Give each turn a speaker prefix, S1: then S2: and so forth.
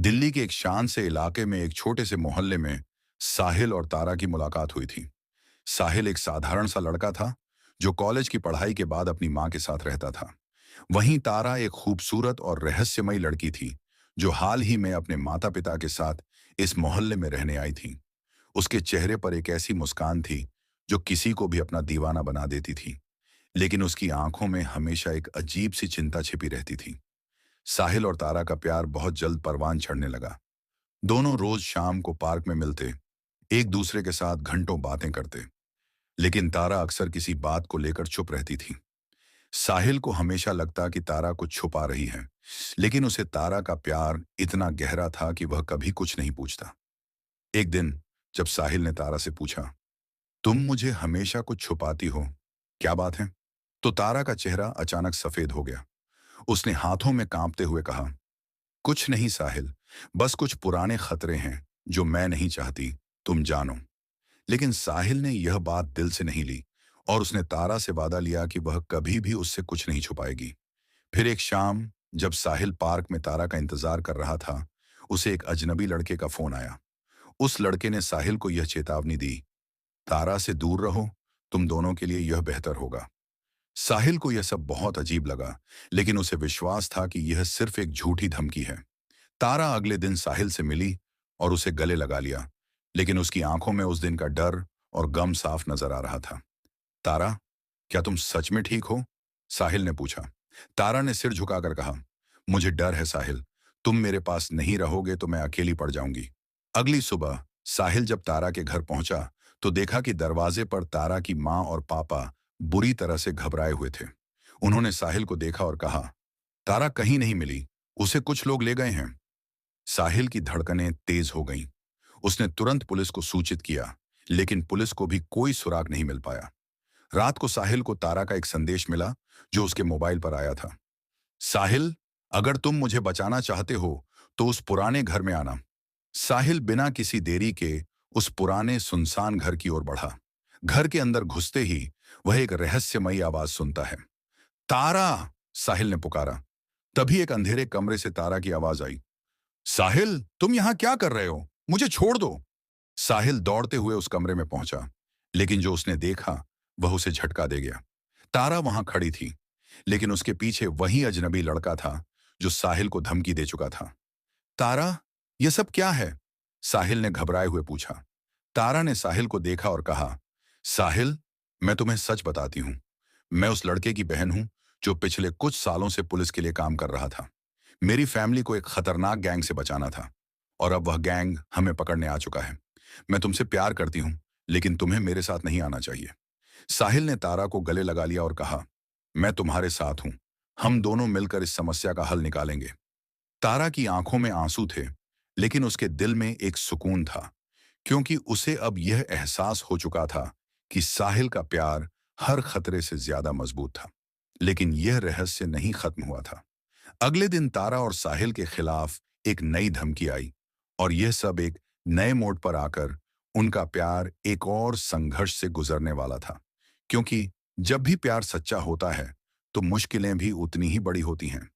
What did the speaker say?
S1: दिल्ली के एक शान से इलाके में एक छोटे से मोहल्ले में साहिल और तारा की मुलाकात हुई थी। साहिल एक साधारण सा लड़का था जो कॉलेज की पढ़ाई के बाद अपनी मां के साथ रहता था। वहीं तारा एक खूबसूरत और रहस्यमयी लड़की थी जो हाल ही में अपने माता पिता के साथ इस मोहल्ले में रहने आई थी। उसके चेहरे पर एक ऐसी मुस्कान थी जो किसी को भी अपना दीवाना बना देती थी, लेकिन उसकी आंखों में हमेशा एक अजीब सी चिंता छिपी रहती थी। साहिल और तारा का प्यार बहुत जल्द परवान चढ़ने लगा। दोनों रोज शाम को पार्क में मिलते, एक दूसरे के साथ घंटों बातें करते, लेकिन तारा अक्सर किसी बात को लेकर चुप रहती थी। साहिल को हमेशा लगता कि तारा कुछ छुपा रही है, लेकिन उसे तारा का प्यार इतना गहरा था कि वह कभी कुछ नहीं पूछता। एक दिन जब साहिल ने तारा से पूछा, तुम मुझे हमेशा कुछ छुपाती हो, क्या बात है? तो तारा का चेहरा अचानक सफेद हो गया। उसने हाथों में कांपते हुए कहा, कुछ नहीं साहिल, बस कुछ पुराने खतरे हैं जो मैं नहीं चाहती तुम जानो। लेकिन साहिल ने यह बात दिल से नहीं ली और उसने तारा से वादा लिया कि वह कभी भी उससे कुछ नहीं छुपाएगी। फिर एक शाम जब साहिल पार्क में तारा का इंतजार कर रहा था, उसे एक अजनबी लड़के का फोन आया। उस लड़के ने साहिल को यह चेतावनी दी, तारा से दूर रहो, तुम दोनों के लिए यह बेहतर होगा। साहिल को यह सब बहुत अजीब लगा, लेकिन उसे विश्वास था कि यह सिर्फ एक झूठी धमकी है। तारा अगले दिन साहिल से मिली और उसे गले लगा लिया, लेकिन उसकी आंखों में उस दिन का डर और गम साफ नजर आ रहा था। तारा, क्या तुम सच में ठीक हो? साहिल ने पूछा। तारा ने सिर झुकाकर कहा, मुझे डर है साहिल, तुम मेरे पास नहीं रहोगे तो मैं अकेली पड़ जाऊंगी। अगली सुबह साहिल जब तारा के घर पहुंचा तो देखा कि दरवाजे पर तारा की मां और पापा बुरी तरह से घबराए हुए थे। उन्होंने साहिल को देखा और कहा, तारा कहीं नहीं मिली, उसे कुछ लोग ले गए हैं। साहिल की धड़कनें तेज हो गईं। उसने तुरंत पुलिस को सूचित किया, लेकिन पुलिस को भी कोई सुराग नहीं मिल पाया। रात को साहिल को तारा का एक संदेश मिला जो उसके मोबाइल पर आया था। साहिल, अगर तुम मुझे बचाना चाहते हो तो उस पुराने घर में आना। साहिल बिना किसी देरी के उस पुराने सुनसान घर की ओर बढ़ा। घर के अंदर घुसते ही वह एक रहस्यमयी आवाज सुनता है। तारा! साहिल ने पुकारा। तभी एक अंधेरे कमरे से तारा की आवाज आई, साहिल, तुम यहां क्या कर रहे हो? मुझे छोड़ दो। साहिल दौड़ते हुए उस कमरे में पहुंचा, लेकिन जो उसने देखा वह उसे झटका दे गया। तारा वहां खड़ी थी, लेकिन उसके पीछे वही अजनबी लड़का था जो साहिल को धमकी दे चुका था। तारा, यह सब क्या है? साहिल ने घबराए हुए पूछा। तारा ने साहिल को देखा और कहा, साहिल, मैं तुम्हें सच बताती हूं। मैं उस लड़के की बहन हूं जो पिछले कुछ सालों से पुलिस के लिए काम कर रहा था। मेरी फैमिली को एक खतरनाक गैंग से बचाना था और अब वह गैंग हमें पकड़ने आ चुका है। मैं तुमसे प्यार करती हूं, लेकिन तुम्हें मेरे साथ नहीं आना चाहिए। साहिल ने तारा को गले लगा लिया और कहा, मैं तुम्हारे साथ हूं, हम दोनों मिलकर इस समस्या का हल निकालेंगे। तारा की आंखों में आंसू थे, लेकिन उसके दिल में एक सुकून था, क्योंकि उसे अब यह एहसास हो चुका था कि साहिल का प्यार हर खतरे से ज्यादा मजबूत था। लेकिन यह रहस्य नहीं खत्म हुआ था। अगले दिन तारा और साहिल के खिलाफ एक नई धमकी आई और यह सब एक नए मोड़ पर आकर उनका प्यार एक और संघर्ष से गुजरने वाला था। क्योंकि जब भी प्यार सच्चा होता है तो मुश्किलें भी उतनी ही बड़ी होती हैं।